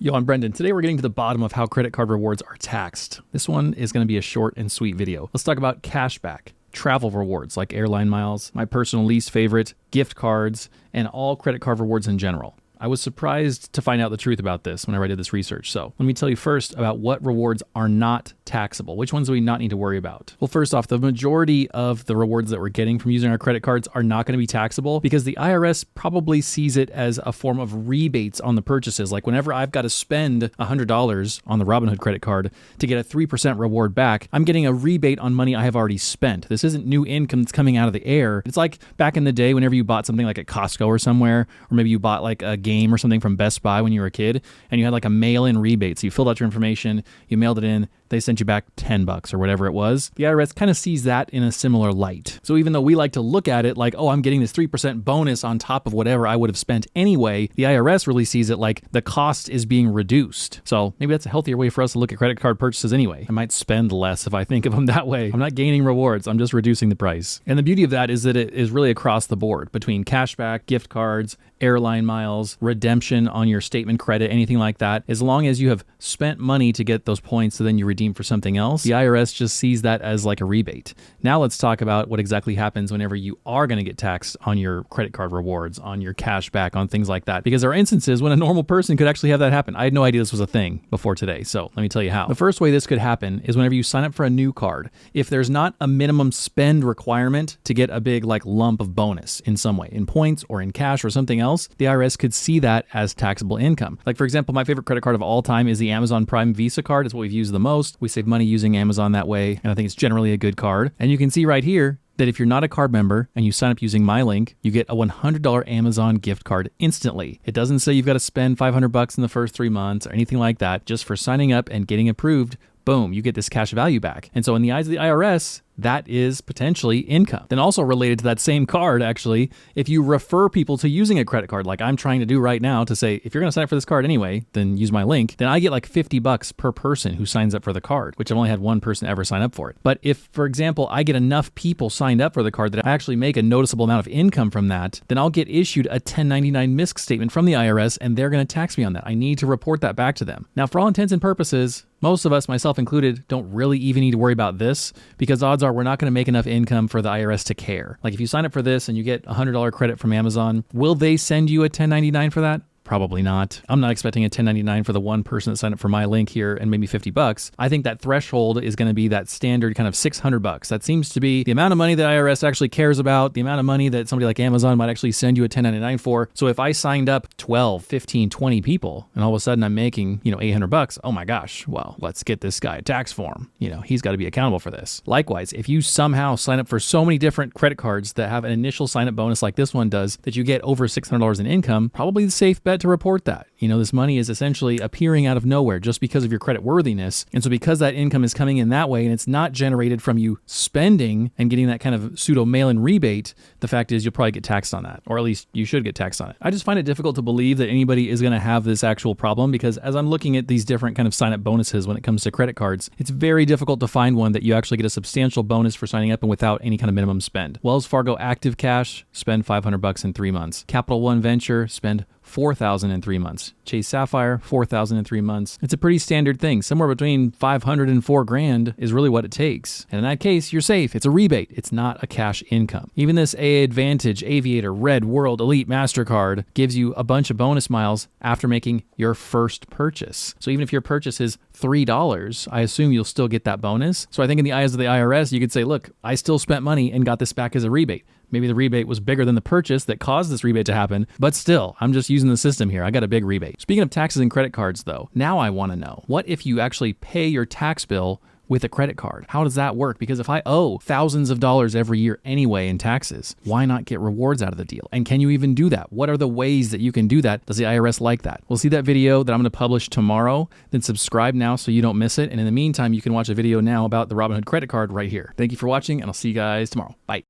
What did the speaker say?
Yo, I'm Brendan. Today we're getting to the bottom of how credit card rewards are taxed. This one is going to be a short and sweet video. Let's talk about cashback, travel rewards like airline miles, my personal least favorite, gift cards, and all credit card rewards in general. I was surprised to find out the truth about this whenever I did this research. So let me tell you first about what rewards are not taxable. Which ones do we not need to worry about? Well, first off, the majority of the rewards that we're getting from using our credit cards are not going to be taxable because the IRS probably sees it as a form of rebates on the purchases. Like whenever I've got to spend $100 on the Robinhood credit card to get a 3% reward back, I'm getting a rebate on money I have already spent. This isn't new income that's coming out of the air. It's like back in the day whenever you bought something like at Costco or somewhere, or maybe you bought like a game or something from Best Buy when you were a kid, and you had like a mail-in rebate. So you filled out your information, you mailed it in, they sent you back $10 or whatever it was. The IRS kind of sees that in a similar light. So even though we like to look at it like, oh, I'm getting this 3% bonus on top of whatever I would have spent anyway, the IRS really sees it like the cost is being reduced. So maybe that's a healthier way for us to look at credit card purchases anyway. I might spend less if I think of them that way. I'm not gaining rewards, I'm just reducing the price. And the beauty of that is that it is really across the board between cashback, gift cards, airline miles, redemption on your statement credit, anything like that. As long as you have spent money to get those points so then you redeem for something else, the IRS just sees that as like a rebate. Now let's talk about what exactly happens whenever you are going to get taxed on your credit card rewards, on your cash back, on things like that. Because there are instances when a normal person could actually have that happen. I had no idea this was a thing before today, so let me tell you how. The first way this could happen is whenever you sign up for a new card. If there's not a minimum spend requirement to get a big like lump of bonus in some way, in points or in cash or something else, the IRS could see that as taxable income. Like for example, my favorite credit card of all time is the Amazon Prime Visa card. It's what we've used the most. We save money using Amazon that way, and I think it's generally a good card. And you can see right here that if you're not a card member and you sign up using my link, you get a $100 Amazon gift card instantly. It doesn't say you've got to spend $500 in the first 3 months or anything like that. Just for signing up and getting approved, boom, you get this cash value back. And so in the eyes of the IRS, that is potentially income. Then also related to that same card, actually, if you refer people to using a credit card, like I'm trying to do right now to say, if you're going to sign up for this card anyway, then use my link, then I get like $50 per person who signs up for the card, which I've only had one person ever sign up for it. But if, for example, I get enough people signed up for the card that I actually make a noticeable amount of income from that, then I'll get issued a 1099 MISC statement from the IRS, and they're going to tax me on that. I need to report that back to them. Now, for all intents and purposes, most of us, myself included, don't really even need to worry about this because odds are we're not going to make enough income for the IRS to care. Like if you sign up for this and you get $100 credit from Amazon, will they send you a 1099 for that? Probably not. I'm not expecting a 1099 for the one person that signed up for my link here and maybe $50. I think that threshold is going to be that standard kind of $600. That seems to be the amount of money that IRS actually cares about, the amount of money that somebody like Amazon might actually send you a 1099 for. So if I signed up 12, 15, 20 people and all of a sudden I'm making, $800, oh my gosh, well, let's get this guy a tax form. He's got to be accountable for this. Likewise, if you somehow sign up for so many different credit cards that have an initial sign up bonus like this one does, that you get over $600 in income, probably the safe bet to report that. This money is essentially appearing out of nowhere just because of your credit worthiness. And so because that income is coming in that way and it's not generated from you spending and getting that kind of pseudo mail-in rebate, the fact is you'll probably get taxed on that, or at least you should get taxed on it. I just find it difficult to believe that anybody is going to have this actual problem because as I'm looking at these different kind of sign-up bonuses when it comes to credit cards, it's very difficult to find one that you actually get a substantial bonus for signing up and without any kind of minimum spend. Wells Fargo Active Cash, spend $500 in 3 months. Capital One Venture, spend $4,000 in 3 months. Chase Sapphire, $4,000 in 3 months. It's a pretty standard thing. Somewhere between $500 and $4,000 is really what it takes. And in that case, you're safe. It's a rebate. It's not a cash income. Even this AA Advantage, Aviator, Red, World, Elite, MasterCard gives you a bunch of bonus miles after making your first purchase. So even if your purchase is $3, I assume you'll still get that bonus. So I think in the eyes of the IRS, you could say, look, I still spent money and got this back as a rebate. Maybe the rebate was bigger than the purchase that caused this rebate to happen, but still, I'm just using the system here. I got a big rebate. Speaking of taxes and credit cards though, now I want to know, what if you actually pay your tax bill with a credit card? How does that work? Because if I owe thousands of dollars every year anyway in taxes, why not get rewards out of the deal? And can you even do that? What are the ways that you can do that? Does the IRS like that? We'll see that video that I'm going to publish tomorrow. Then subscribe now so you don't miss it. And in the meantime, you can watch a video now about the Robinhood credit card right here. Thank you for watching, and I'll see you guys tomorrow. Bye.